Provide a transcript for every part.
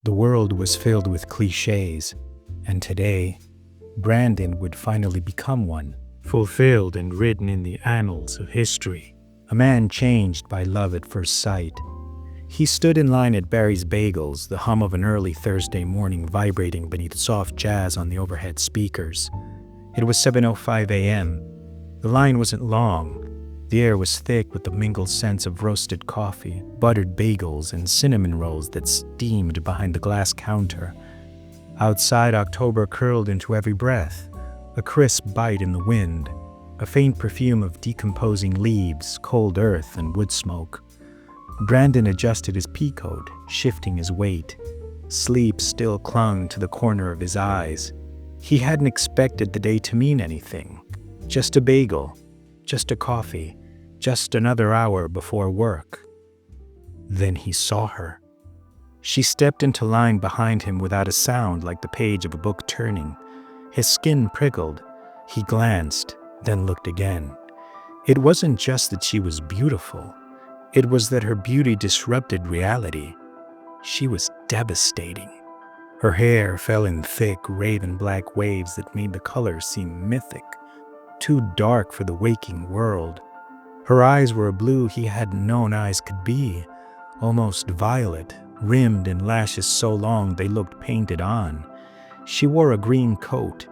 The world was filled with cliches, and today, Brandon would finally become one, fulfilled and written in the annals of history. A man changed by love at first sight. He stood in line at Barry's Bagels, the hum of an early Thursday morning vibrating beneath soft jazz on the overhead speakers. It was 7:05 a.m. The line wasn't long. The air was thick with the mingled scents of roasted coffee, buttered bagels, and cinnamon rolls that steamed behind the glass counter. Outside, October curled into every breath, a crisp bite in the wind, a faint perfume of decomposing leaves, cold earth, and wood smoke. Brandon adjusted his pea coat, shifting his weight. Sleep still clung to the corner of his eyes. He hadn't expected the day to mean anything. Just a bagel, just a coffee, just another hour before work. Then he saw her. She stepped into line behind him without a sound, like the page of a book turning. His skin prickled. He glanced, then looked again. It wasn't just that she was beautiful. It was that her beauty disrupted reality. She was devastating. Her hair fell in thick, raven black waves that made the colors seem mythic, too dark for the waking world. Her eyes were a blue he hadn't known eyes could be, almost violet, rimmed in lashes so long they looked painted on. She wore a green coat,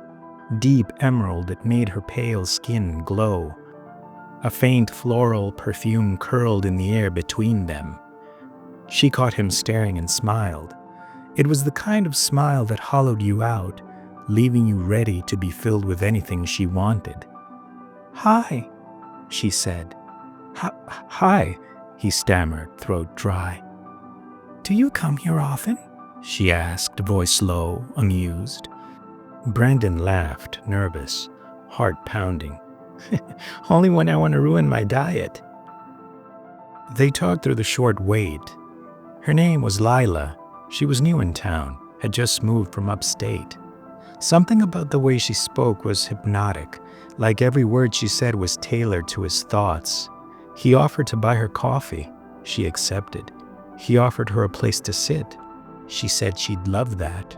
deep emerald that made her pale skin glow. A faint floral perfume curled in the air between them. She caught him staring and smiled. It was the kind of smile that hollowed you out, leaving you ready to be filled with anything she wanted. "Hi," she said. Hi, he stammered, throat dry. "Do you come here often?" she asked, voice low, amused. Brandon laughed, nervous, heart pounding. "Only when I want to ruin my diet." They talked through the short wait. Her name was Lila. She was new in town, had just moved from upstate. Something about the way she spoke was hypnotic, like every word she said was tailored to his thoughts. He offered to buy her coffee. She accepted. He offered her a place to sit. She said she'd love that.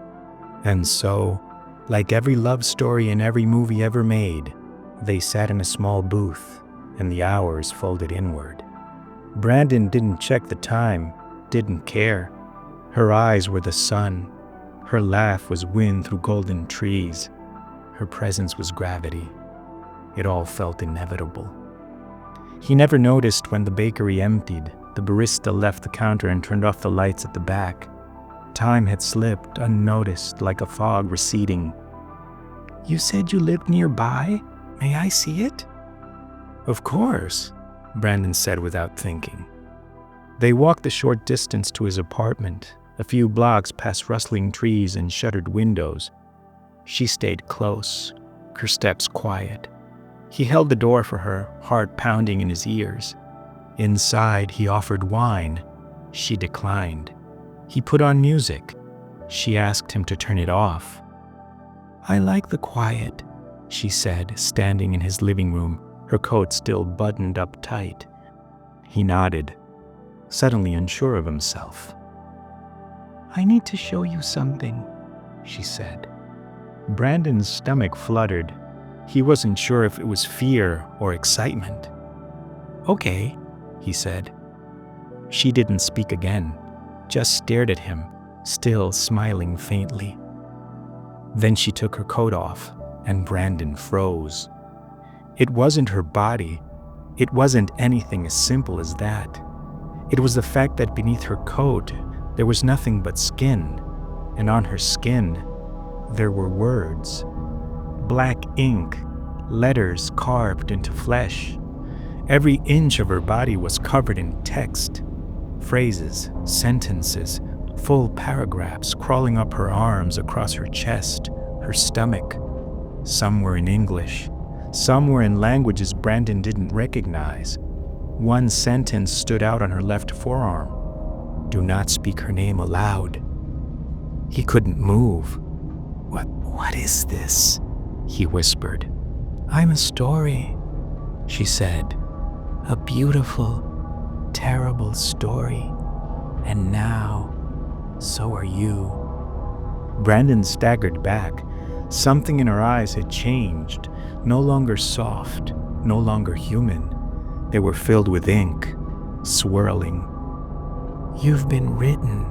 And so, like every love story in every movie ever made, they sat in a small booth, and the hours folded inward. Brandon didn't check the time, didn't care. Her eyes were the sun. Her laugh was wind through golden trees. Her presence was gravity. It all felt inevitable. He never noticed when the bakery emptied. The barista left the counter and turned off the lights at the back. Time had slipped, unnoticed, like a fog receding. "You said you lived nearby? May I see it?" "Of course," Brandon said without thinking. They walked the short distance to his apartment, a few blocks past rustling trees and shuttered windows. She stayed close, her steps quiet. He held the door for her, heart pounding in his ears. Inside, he offered wine. She declined. He put on music. She asked him to turn it off. "I like the quiet," she said, standing in his living room, her coat still buttoned up tight. He nodded, suddenly unsure of himself. "I need to show you something," she said. Brandon's stomach fluttered. He wasn't sure if it was fear or excitement. "Okay," he said. She didn't speak again, just stared at him, still smiling faintly. Then she took her coat off, and Brandon froze. It wasn't her body. It wasn't anything as simple as that. It was the fact that beneath her coat, there was nothing but skin, and on her skin, there were words. Black ink, letters carved into flesh. Every inch of her body was covered in text. Phrases, sentences, full paragraphs crawling up her arms, across her chest, her stomach. Some were in English. Some were in languages Brandon didn't recognize. One sentence stood out on her left forearm. "Do not speak her name aloud." He couldn't move. What is this?" he whispered. "I'm a story," she said. "A beautiful, terrible story. And now So are you. Brandon staggered back. Something in her eyes had changed, no longer soft, no longer human. They were filled with ink, swirling. You've been written,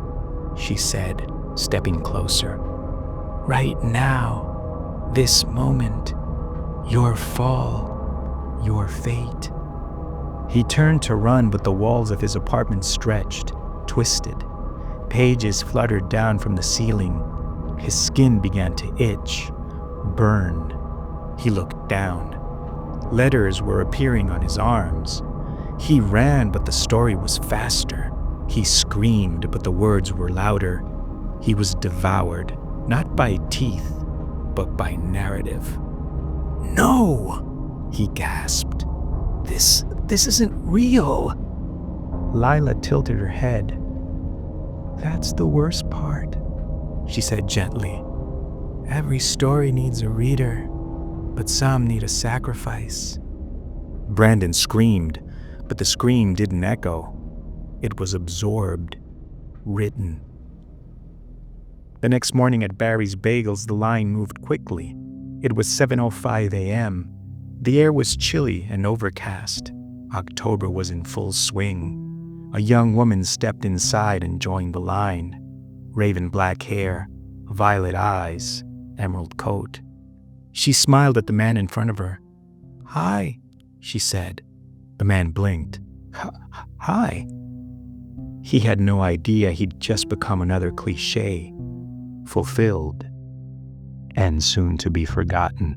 she said, stepping closer. Right now, this moment, your fall, your fate. He turned to run, but the walls of his apartment stretched, twisted. Pages fluttered down from the ceiling. His skin began to itch, burn. He looked down. Letters were appearing on his arms. He ran, but the story was faster. He screamed, but the words were louder. He was devoured, not by teeth, but by narrative. No, he gasped. This isn't real. Lila tilted her head. That's the worst part, she said gently. Every story needs a reader, but some need a sacrifice. Brandon screamed, but the scream didn't echo. It was absorbed, written. The next morning at Barry's Bagels, the line moved quickly. It was 7:05 a.m. The air was chilly and overcast. October was in full swing. A young woman stepped inside and joined the line. Raven black hair, violet eyes, emerald coat. She smiled at the man in front of her. Hi, she said. The man blinked. Hi. He had no idea he'd just become another cliché, fulfilled, and soon to be forgotten.